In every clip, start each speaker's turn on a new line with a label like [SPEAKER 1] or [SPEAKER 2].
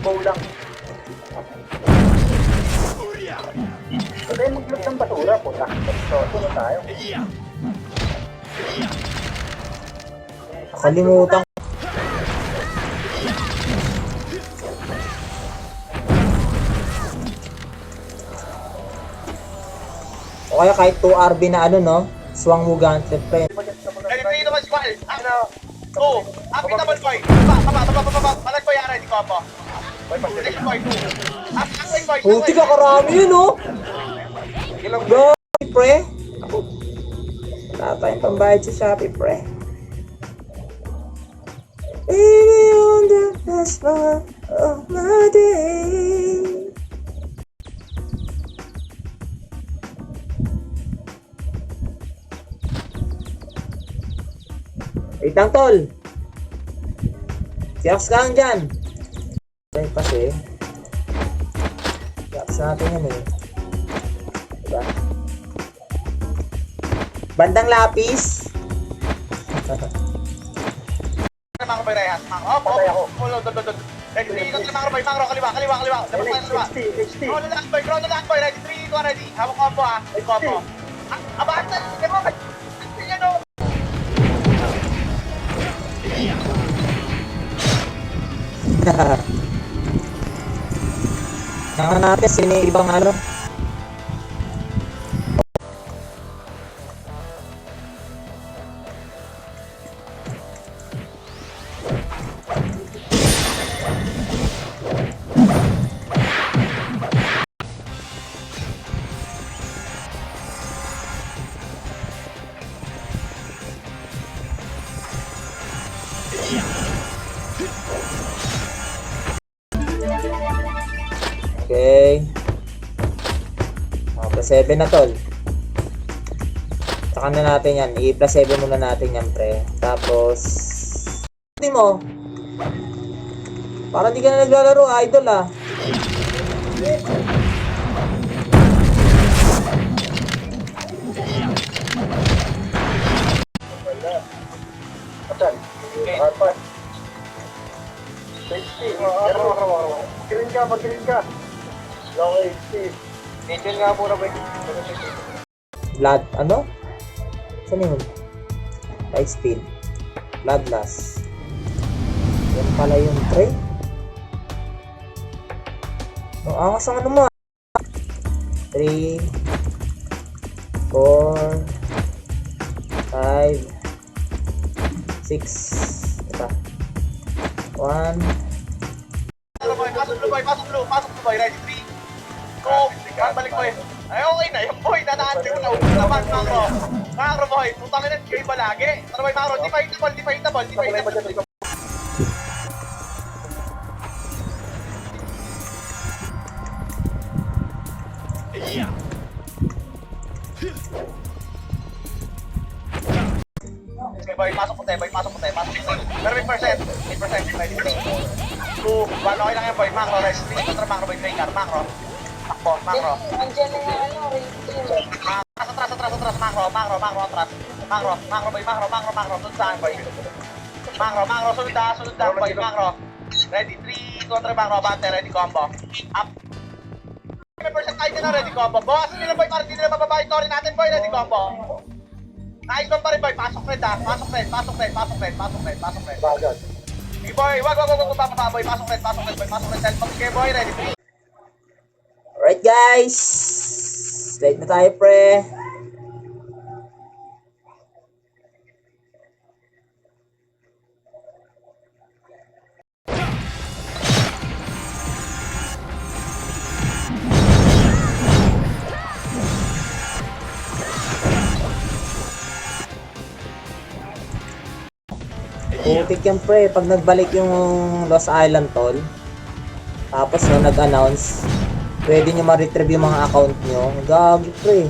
[SPEAKER 1] bow lang. Pwede mag-loot ng basura po. So, sunod tayo.
[SPEAKER 2] Nakalimutan. O kaya kahit 2 RB na ano, no? Swang mo gauntlet, pre.
[SPEAKER 3] Ready naman si Val. Oh, happy naman boy. Baba. Palag boy ara di ko po. Next boy. Happy boy.
[SPEAKER 2] Puti ka karami yun, no? Go, pre. Wala tayong pambayad sa Shopee, pre. Baby, on the best part of my day. Wait lang, tol. Siaks ka lang dyan. Ay, kasi. Siaks natin yan eh. Diba? Bandang lapis.
[SPEAKER 3] Mga boy rehas. Opo. Ulo dod. Ready 3 2 mga boy. Mangro kaliwa. Dapat kaliwa.
[SPEAKER 1] HT.
[SPEAKER 3] Oh, na boy. Ready 3 2 ready. Hawak ko po ah. Ko po. Abata. Kemo. Ano?
[SPEAKER 2] Naka natin sini ibang ano. Okay. Plus 7 na tol. Saka na natin yan. I-plus 7 muna natin yan, pre. Tapos hindi mo. Para di ka na naglalaro, idol ah.
[SPEAKER 1] Asan? Hardpan. HT. Kilin ka. Long HT. Angel nga muna ba?
[SPEAKER 2] Blood, ano? Saan yun? Light speed. Bloodlust. Yan pala yung pre. Ang angas ang ano mo. 3 4 5 6 ito 1.
[SPEAKER 3] Pasok boy. Ready 3 2 balik boy. Ay okay na yung boy. Nanaan ko na upo naman Mangro boy. Putangin na kayo ba lagi? Tara boy Mangro. Di pa hitable. Okay boy, pasok ko tayo. Pero may percent. Ready 3 2 1. Okay lang yan boy. Mangro, rest 3. Tara Mangro boy. Trainer. Mangro. Takbo, Mangro.
[SPEAKER 4] Andiyan na yung ano, rating.
[SPEAKER 3] Atras. Mangro, atras. Mangro boy. Mangro. Sunod saan boy. Mangro. Sunod boy. Mangro. Ready 3 2 3 Mangro. Bante. Ready combo. Up. May percent tayo na ready combo. Bawasan nila boy para hindi nila mababa yung tori natin boy. Ready combo. Nice one pa rin boy. Pasok red. Pasok red.
[SPEAKER 1] Bagad.
[SPEAKER 3] Sige boy. Wag. Bababa boy. Pasok red. Selfie. Okay boy. Ready 3.
[SPEAKER 2] Alright guys. Late na tayo, pre. Putik yan, pre. Pag nagbalik yung Lost Island tol, tapos no, nag-announce, pwede nyo ma-retrieve yung mga account nyo. Gagi, pre.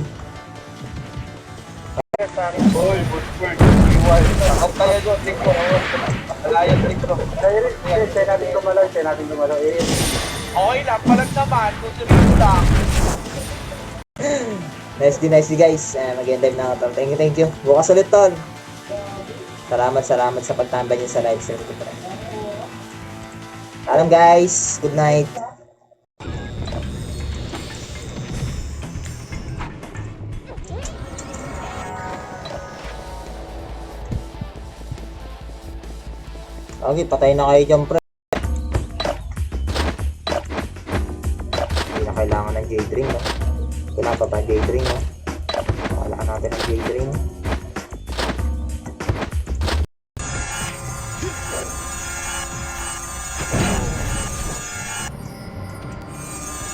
[SPEAKER 1] Boy, Bushberg. Iwal. Ako tayo doon. Tikro. Alayan, Tikro. Say natin gumalaw.
[SPEAKER 3] Okay lang. Palag naman. Kung sumito lang.
[SPEAKER 2] Nice day guys. Mag-end live na ako tol. Thank you. Bukas ulit tol. Salamat sa pagtambay nyo sa live stream ko, pre. Alam guys, good night. Okay, patay na kayo dyan, pre. Hindi na kailangan ng J-Drink, no? Kailangan pa ba ng J-Drink, no? Kailangan natin ng J-Drink.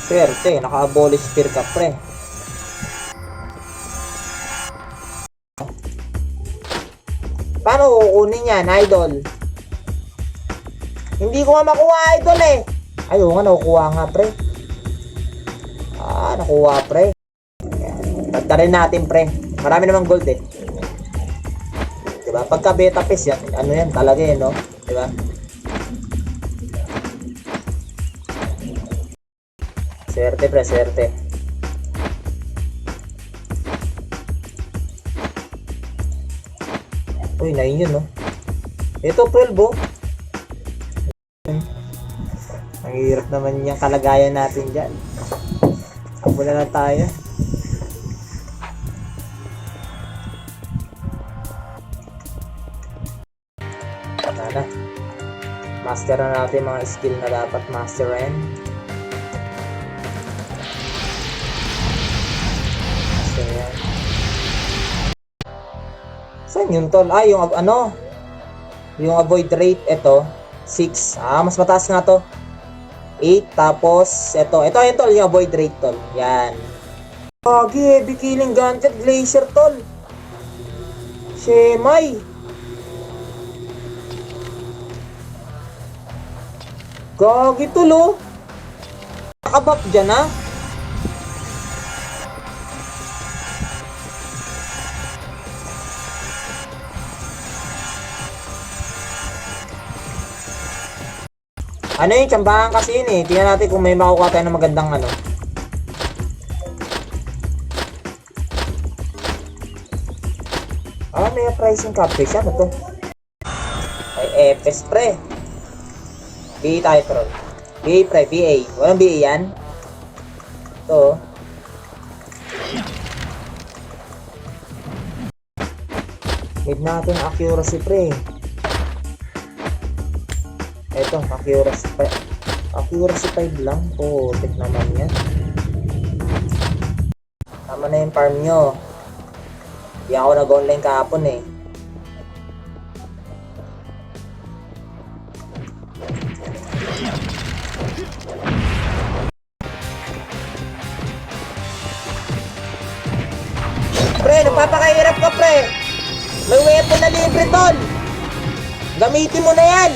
[SPEAKER 2] Swerte, naka-abolish spear ka, pre. Paano kukunin yan, idol? Hindi ko nga makuha, idol eh. Ayaw nga, nakukuha nga, pre. Nakuha, pre. Tagda rin natin, pre. Marami namang gold eh. Diba? Pagka beta piece yan, ano yan talaga eh, no? Diba? Swerte, pre, swerte. Uy, 9 yun, no? Ito, 12, oh. Ang hirap naman yung kalagayan natin dyan. Abo na lang tayo. Sana. Master na natin mga skill na dapat masterin. Master yan. Saan yun, tol? Yung ano? Yung avoid rate, ito. 6. Mas mataas nga to. 8. Tapos, ito, tol. Yung avoid rate, tol. Yan. Gagi, heavy killing gauntlet glacier, tol. Shemay. Gagi, tol, oh. Nakabap dyan, ha? Ano yung tsambahan kasi yun eh. Tingnan natin kung may makukuha tayo ng magandang ano. May pricing cupcake. Ano to? Ay, FS pre. BA tayo pro. BA pre, BA. Walang BA yan. Ito. Need natin accuracy pre. Ito, accuracy 5 lang. Tek naman yan. Tama na yung farm nyo. Hindi ako nag-online kahapon eh. Pre, nagpapakahirap ka pre. May weapon na libre tol. Gamitin mo na yan.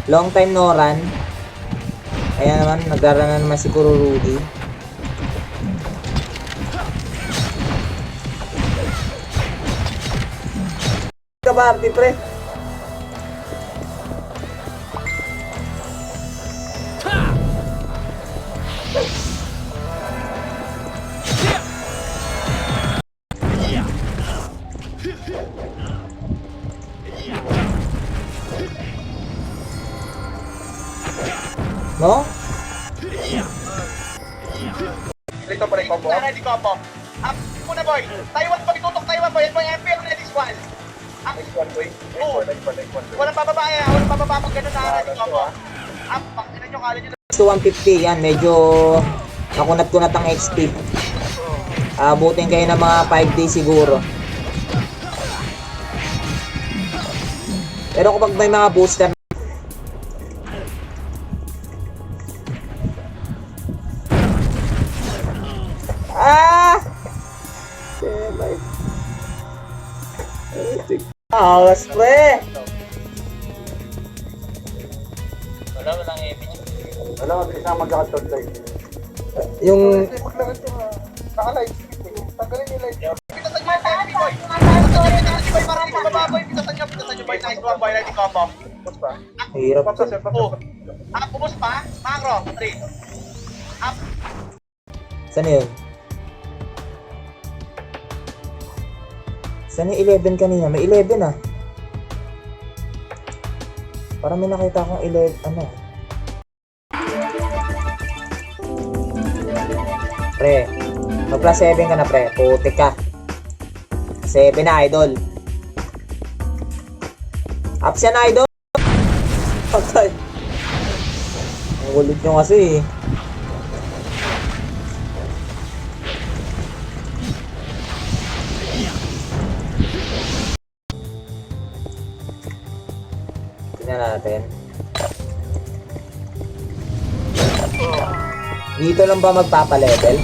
[SPEAKER 2] Long time no run. Ayan naman, nagrarun na naman si Kuro Rudy. Kabarti pre. No?
[SPEAKER 1] Dito pa rin combo.
[SPEAKER 3] Ready combo. Up muna boy. Taiwan boy, tutok Taiwan boy. Yan boy, MP ready squad.
[SPEAKER 1] Next one, boy. Next one.
[SPEAKER 3] Walang bababa yan. Walang bababa pag gano'n na ready combo. Up, pangkinan nyo kala nyo.
[SPEAKER 2] So 150 yan, medyo nakunat-kunat ang XP. Abutin kayo ng mga 5 days siguro. Pero kapag may mga booster awas pre.
[SPEAKER 3] Walang MP.
[SPEAKER 1] Wala, mabilis na magkakatod live.
[SPEAKER 2] Yung
[SPEAKER 1] Naka-live. Tanggalin yung live.
[SPEAKER 3] Pitasan nyo yung MP boy. Pitasan nyo boy. Para hindi bababa boy. Pitasan nyo boy. Nice one boy. Ready combo.
[SPEAKER 1] Tapos pa.
[SPEAKER 2] hirap.
[SPEAKER 3] Oh. Up, ubos pa. Macro. 3. Up.
[SPEAKER 2] Saan yun? Saan yung 11 kanina? May 11 ah. Parang may nakita akong 11, ano. Pre, mag plus 7 ka na pre, putik ka. 7 na idol. Ups yan idol. Patay. Ang gulit nyo kasi eh. Tingnan natin. Dito lang ba magpapalevel?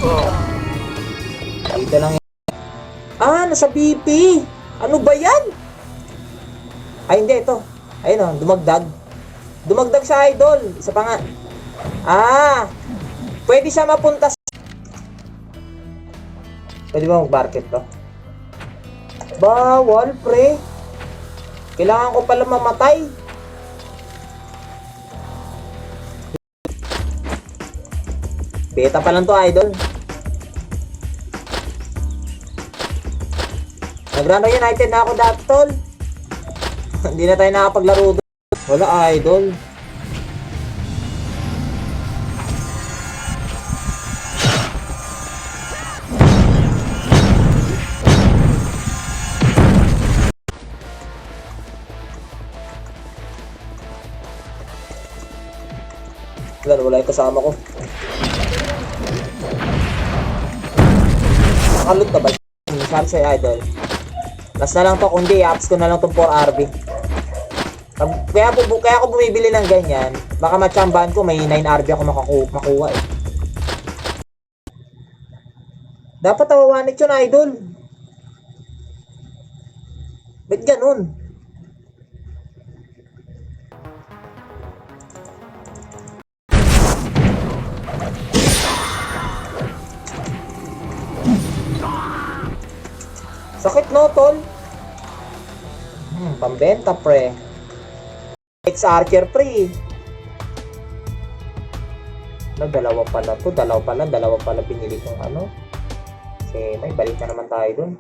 [SPEAKER 2] Dito lang. Ah, nasa BP. Ano ba yan? Ay, hindi. Ito. Ayun o, dumagdag. Dumagdag sa idol. Isa pa nga. Ah, pwede siya mapunta sa... Pwede ba mag-market to? Bawal, pre. Kailangan ko pala mamatay. Beta pa lang to, idol. Nag-Run United na ako dati, tol. Hindi na tayo nakapaglaro doon. Wala, idol. Wala yung kasama ko. Nakalut na ba? Sabi sa'yo, idol. Last na lang to, kundi i-apps ko na lang tong 4RB. Kaya ako bumibili ng ganyan. Baka matsambahan ko, may 9RB ako makuha eh. Dapat tawawanit yun, idol. Ba't ganun? Sakit no, tol? Pambenta, pre. X-Archer, pre. Dalawa pala binili kong ano. Kasi may balik na naman tayo dun.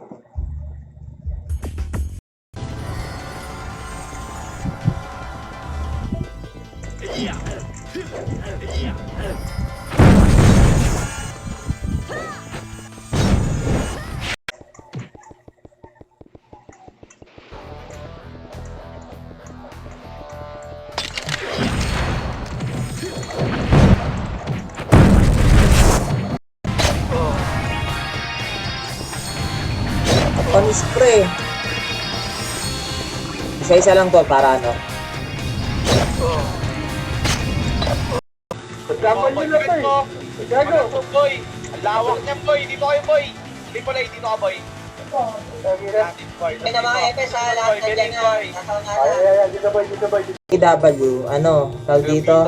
[SPEAKER 2] Panis, pre. Isa-isa lang to para ano.
[SPEAKER 1] Paglaban nyo na to eh. Gago.
[SPEAKER 3] Boy. Ang lawak niyan, boy. Dito kayo, boy. Triple A, dito ka, boy. Natin, boy.
[SPEAKER 4] May na mga epes sa lahat na dyan nga. Nasa
[SPEAKER 1] Ay, dito boy.
[SPEAKER 2] AW, ano, tawag dito,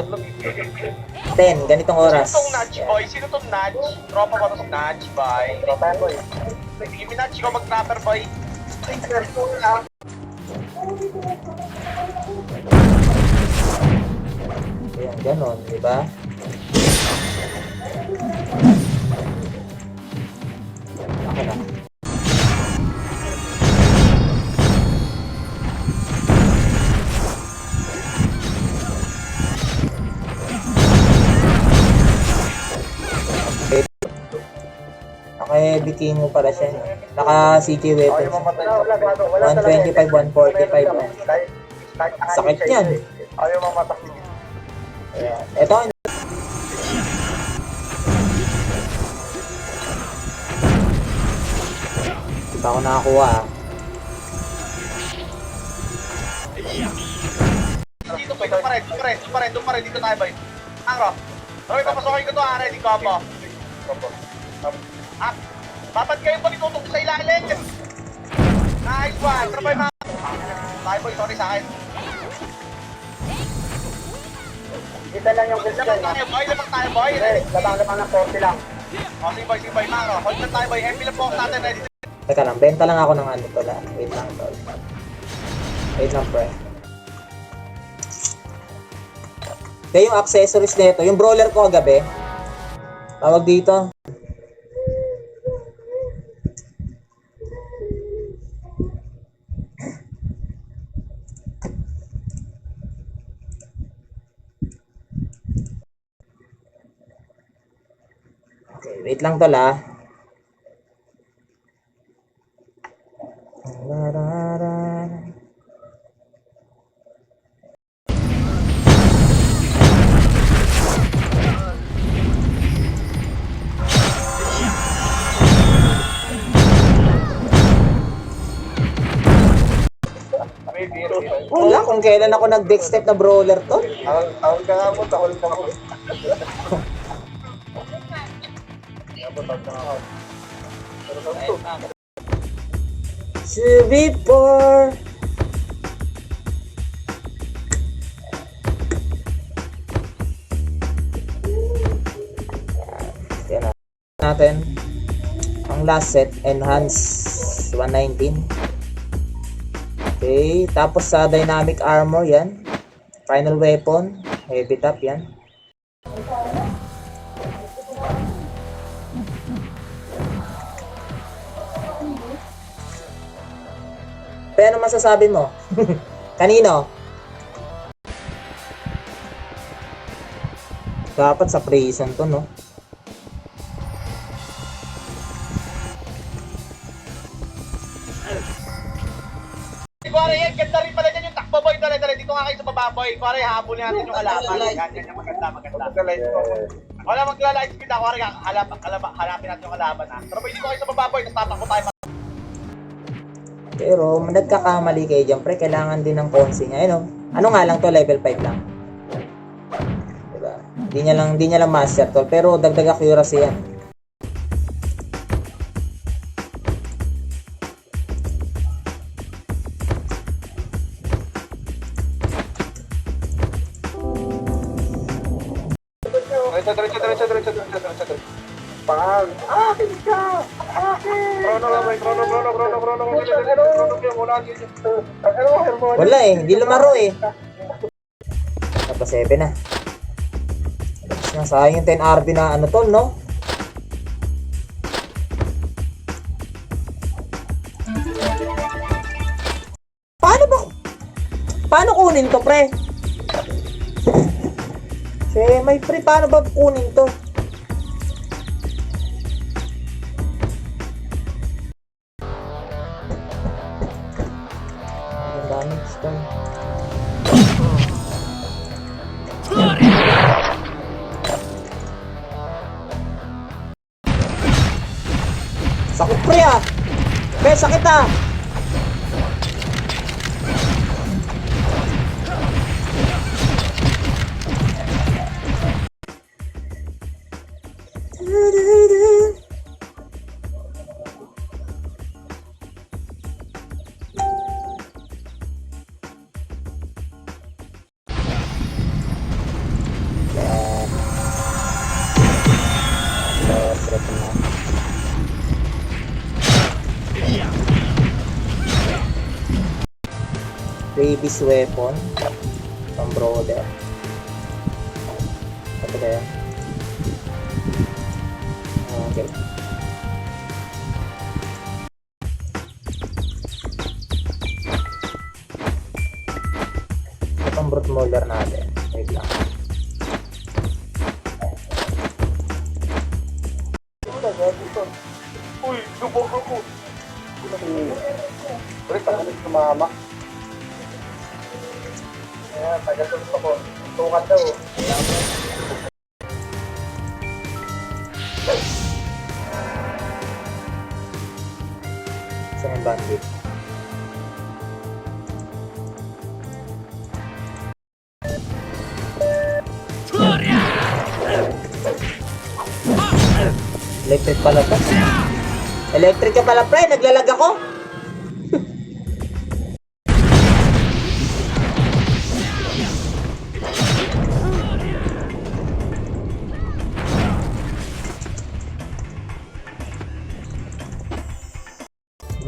[SPEAKER 2] 10, ganitong oras.
[SPEAKER 3] Sino tong Nudge, boy? Sino tong Nudge? Tropa ba to si Nudge, boy?
[SPEAKER 1] Tropa yan, boy.
[SPEAKER 3] Sige, Nudge, ikaw mag-trapper, boy.
[SPEAKER 2] Ayan, ganon, di ba? Ako na. Naka-heavy king mo pala siya. Naka-CJ weapons.
[SPEAKER 1] Wala
[SPEAKER 2] 125, 145. Sakit yan.
[SPEAKER 1] Ayaw mamatay.
[SPEAKER 2] Ayan. Ito, hindi pa ako nakakuha.
[SPEAKER 3] Dito, boy. Doon pa rin. Dito tayo, boy. Angro. Roy, papasokin ko to, ready combo. Ah, dapat kayo pa nitutok sa ilalim. Nice one. Pero boy, tayo, boy. Sorry sa akin.
[SPEAKER 1] Kita lang yung gusto
[SPEAKER 3] Labang
[SPEAKER 1] dyan.
[SPEAKER 3] tayo, boy.
[SPEAKER 1] Labang ng 40 lang.
[SPEAKER 3] O, sige, boy. Maro. Hold na tayo, boy. MP lang po natin. Ready.
[SPEAKER 2] Teka lang, benta lang ako ng ano pala. Wait lang, tol. Wait lang, pre. Kaya yung accessories nito, yung brawler ko kagabi, tawag dito. Wait lang tol ah.
[SPEAKER 1] May biro.
[SPEAKER 2] Wala kung kailan ako nag-deck step na brawler to.
[SPEAKER 1] Tahol ka nga mo, tahol ka mo.
[SPEAKER 2] Before yan na natin ang last set, enhance 119. Okay, tapos sa dynamic armor yan, final weapon, heavy top yan. Pero ano masasabi mo? Kanino? Dapat sa prison to, no?
[SPEAKER 3] Kuwari yan, ganda rin pala dyan yung takbo boy. Dali, dito nga kayo sa baba boy. Kuwari, habulin natin yung kalaban. Yan yung maganda. Wala magla-light speed ako. Kuwari, hanapin natin yung kalaban ha. Pero boy, dito kayo sa baba boy. Tapos tatakbo tayo.
[SPEAKER 2] Pero nagkakamali kayo dyan, pre. Kailangan din ng consing. Ayun, ano nga lang to, level 5 lang. Diba? Di niya lang master to. Pero dagdag accuracy yan.
[SPEAKER 1] Diretso. Pang! Akin ka! Akin! Chrono lang, boy. Chrono.
[SPEAKER 2] Wala eh, hindi lumaro eh. Tapos 7 na. Tapos na, sayang yung 10 RB na ano to, no? Paano kunin to, pre? May pre, paano ba kunin to? Ang damage to. Sakit pre ah! Pre, sakit ah! Rabies weapon pang brawler. Ito ba yan? Okay. Ito pang brute molder natin. Wait lang.
[SPEAKER 1] Uy, lubog ako. Ulit ako sumama. Ayan, taga-sulot ako. Tukat daw.
[SPEAKER 2] Saan yung bandit? Electric pala to. Electric ka pala, pre. Naglalag ako.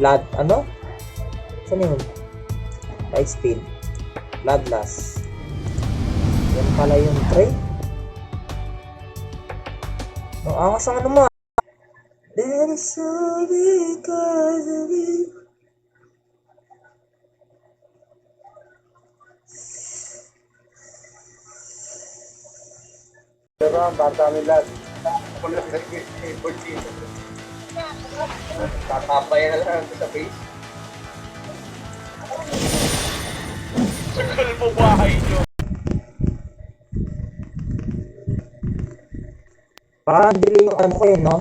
[SPEAKER 2] Blood, ano? Saan yun? Light speed. Bloodlust. Yan pala yung pre. No, angas ang ano mo. There is so because of you.
[SPEAKER 1] Pero ang bata nila. Tatapayan na lang sa face.
[SPEAKER 3] Sakal mo bahay nyo.
[SPEAKER 2] Parang delay yung ano ko yun, no?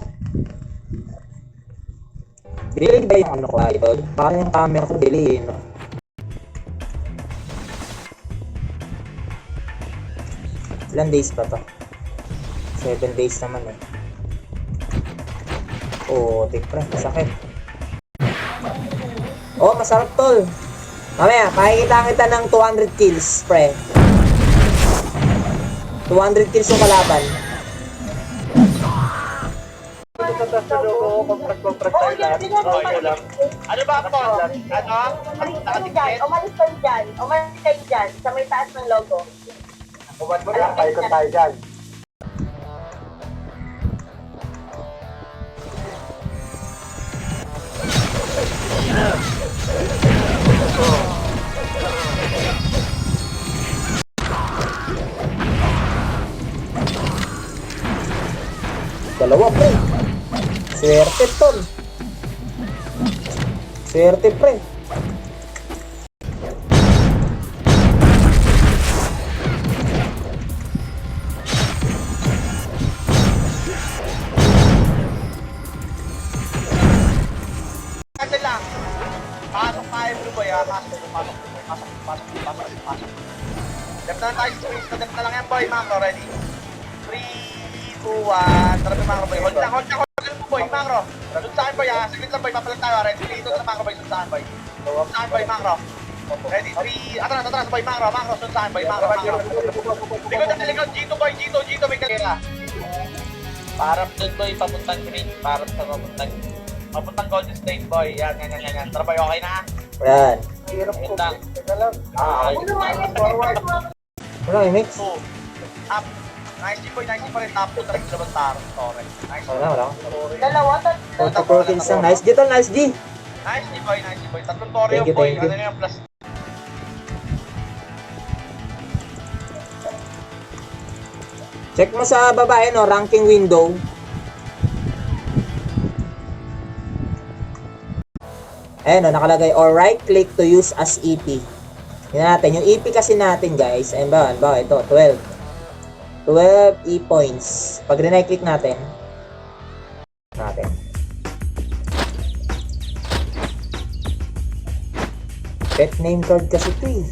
[SPEAKER 2] Delay ba yung ano ko, idol? Parang yung camera ko delay, no? Ilan days pa to? 7 days naman eh. Oo, pre, masakit. Oh, masarap tol. Mamaya, pakikita kita ng 200 kills, pre. 200 kills yung kalaban.
[SPEAKER 3] Ano ba ako? Ano? Nakadikit?
[SPEAKER 4] Umalis kayo dyan. Umalis kayo dyan. Sa may taas ng logo.
[SPEAKER 1] Kumad mo lang, paikot tayo dyan.
[SPEAKER 2] Dalawa, pre. Swerte, tol. Swerte, pre.
[SPEAKER 3] Kasi lang. Pasok tayo, Blue Boy, ha? Pasok. Left na tayo, space na left na lang yan, boy. Macro, ready? 3, 2, 1. Tara, Macro, boy. Hold lang, boy. Macro. Sunod sa akin, boy, ha? Saglit lang, boy. Papalag tayo, ha? Ready? 3, 2, 1, Macro, boy. Sunod sa akin, boy. Sunod sa akin, boy, Macro. Ready? 3, atras, boy. Macro. Sunod sa akin, boy. Macro. Likod. G2, boy. G2, may kalera. Parang doon, boy. Papuntang green. Parang sa papuntang Golden State, boy. Yan. Tara, boy. Okay na, ha?
[SPEAKER 2] Yan.
[SPEAKER 3] Yun lang.
[SPEAKER 2] Wala, mix.
[SPEAKER 3] 2. Up. Nice boy pa rin. Top 2 talaga sa Bantaro. Sorry. Nice.
[SPEAKER 2] Wala.
[SPEAKER 4] Dalawa, tatlo.
[SPEAKER 2] 44 kills lang. Nice G, tol. Nice G.
[SPEAKER 3] Nice boy. Tatlong toro
[SPEAKER 2] Thank
[SPEAKER 3] yung
[SPEAKER 2] you,
[SPEAKER 3] boy.
[SPEAKER 2] thank you.
[SPEAKER 3] Ano na yung plus?
[SPEAKER 2] Check mo sa baba, no? Ranking window. Ayan, no? Nakalagay, or right click to use as EP. Yan natin. Yung EP kasi natin, guys. Ayun ba? Ito, 12. 12 E-points. Pag rin-click natin. Pet name card kasi ito eh.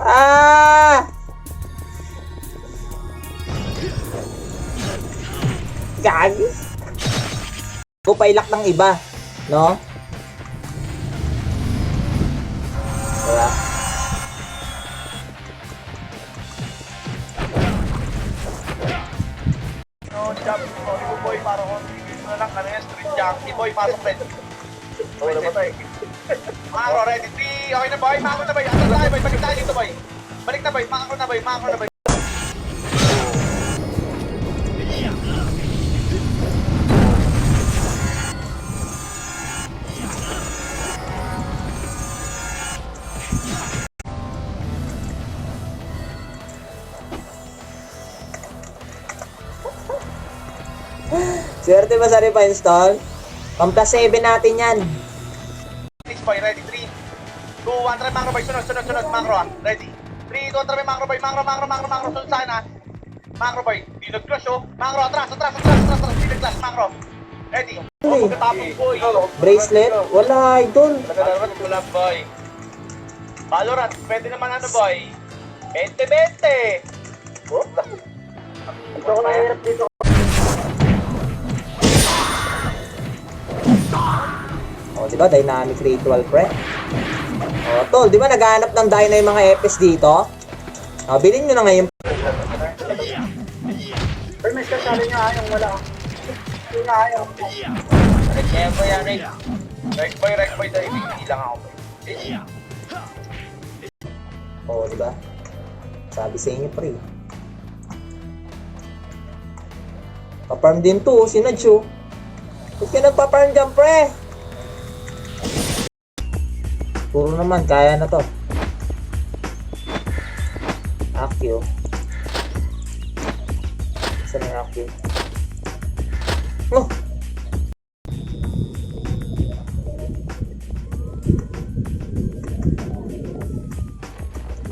[SPEAKER 2] Ah! Gagi. Go pailak ng iba, no? Wala.
[SPEAKER 3] No, jump. Sorry boy. Para ko. Ano lang. Ano yung street junkie boy. Pasok rin.
[SPEAKER 1] Wala ba tayo?
[SPEAKER 3] Macro ready. 3. Okay na boy. Macro na boy. Atras tayo boy. Balik tayo dito boy. Balik na boy. Macro na boy.
[SPEAKER 2] Swerte ba sa pa-install? Pang plus 7 natin yan.
[SPEAKER 3] 6 boy. Ready. 3, 2, 1. Try macro boy. Sunod. Macro ah. Ready. 3, 2, 1. Try macro boy. Macro. Sunod sa akin ah. Macro boy. Di nag-crush oh. Macro. Atras. Di nag-clash. Macro. Ready. Oh, pagkatapos boy.
[SPEAKER 2] Bracelet? Wala, idol.
[SPEAKER 3] Wala boy. Valorant. Pwede naman ano boy. 20-20.
[SPEAKER 1] Ito ko nahirap dito.
[SPEAKER 2] O, diba? Dynamic ritual, pre. O, tol, diba naghahanap ng dyna yung mga EPS dito? O, bilhin nyo na ngayon.
[SPEAKER 1] Pero may kasali niya yung wala. Hindi na ayaw.
[SPEAKER 3] Rek boy. Rek boy. Dahil hindi lang ako boy.
[SPEAKER 2] O, diba? Sabi sa inyo, pre. Pa-farm din to, si Nacho. Ba't ka nagpa-farm dyan, pre? Puro naman, kaya na to. Akyo. Saan yung Akyo? Oh!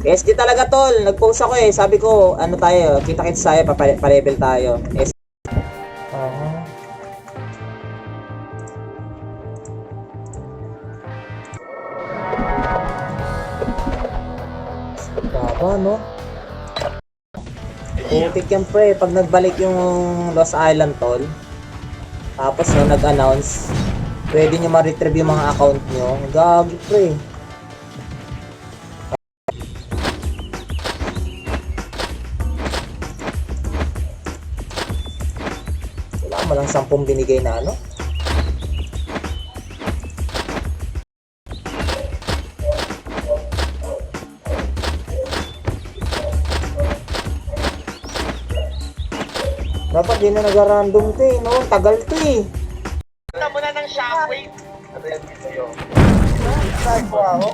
[SPEAKER 2] SD talaga tol, nag-post ako sabi ko, ano tayo, kita-kits tayo, pa-level tayo. Baba, no? Putik yan pre, pag nagbalik yung Lost Island tol, tapos no, nag-announce, pwede nyo ma-retrieve yung mga account nyo. Gagi pre. Kailangan mo lang 10 binigay na ano. Dapat din na nag-random to no? Tagal to
[SPEAKER 3] Punta mo na ng shockwave.
[SPEAKER 1] Ano yan video? Saan ko ako?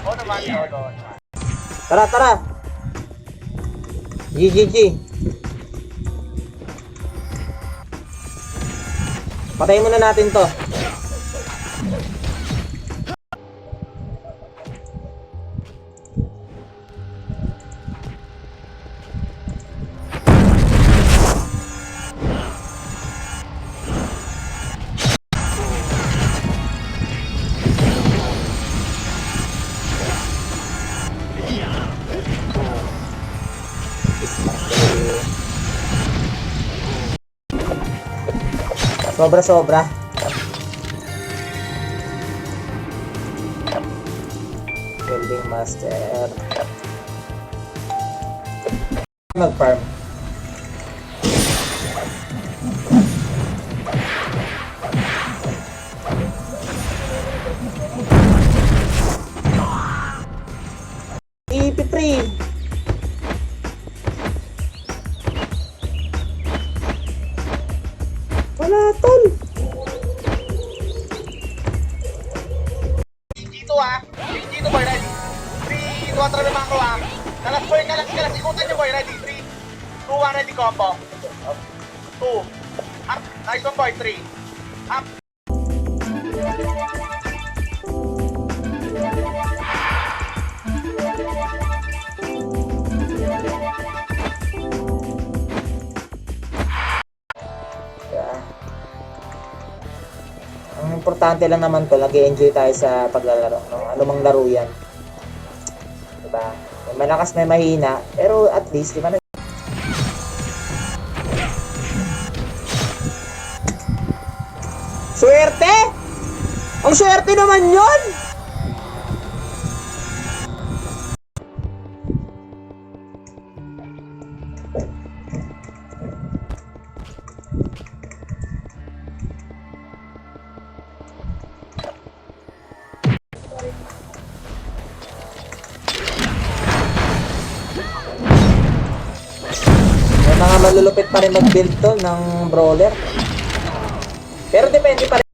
[SPEAKER 3] Oo naman, oo.
[SPEAKER 2] Tara, tara! GGG! Patayin muna natin to. Sobra-sobra. Building master. Mag-farm. Ipi-free. Wala tol.
[SPEAKER 3] Dito dito boy, ready. 3, 2, 3 na macro Kalas boy, kalas. Ikutan nyo boy, ready. 3, 2, 1, ready combo. 2, up. Nice one boy, 3, up.
[SPEAKER 2] Ang importante lang naman to, nag-enjoy tayo sa paglalaro, no? Ano mang laro yan. Diba? May malakas, may mahina, pero at least, diba? Swerte! Ang swerte naman yun! May mga malulupit pa rin mag-build to ng brawler. Pero depende pa rin.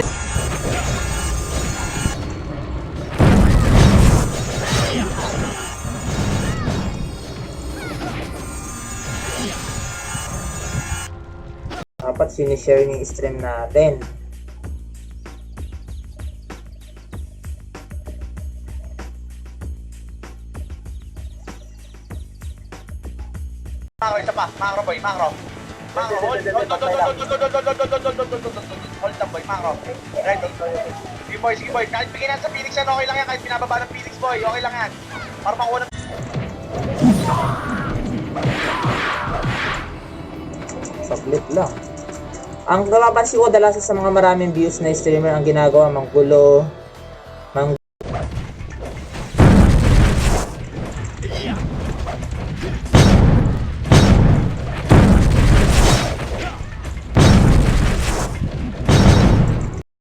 [SPEAKER 2] Dapat sinishare yung stream natin.
[SPEAKER 3] Macro, isa pa. Macro boy, macro. Macro, hold lang boy, macro. Ready. Sige boy. Kahit bigyan sa Phoenix yan, okay lang yan. Kahit pinababa ng Phoenix boy, okay lang yan. Para makuha ng...
[SPEAKER 2] Saglit lang. Ang napapansin ko dalasan sa mga maraming views na streamer ang ginagawa, manggulo,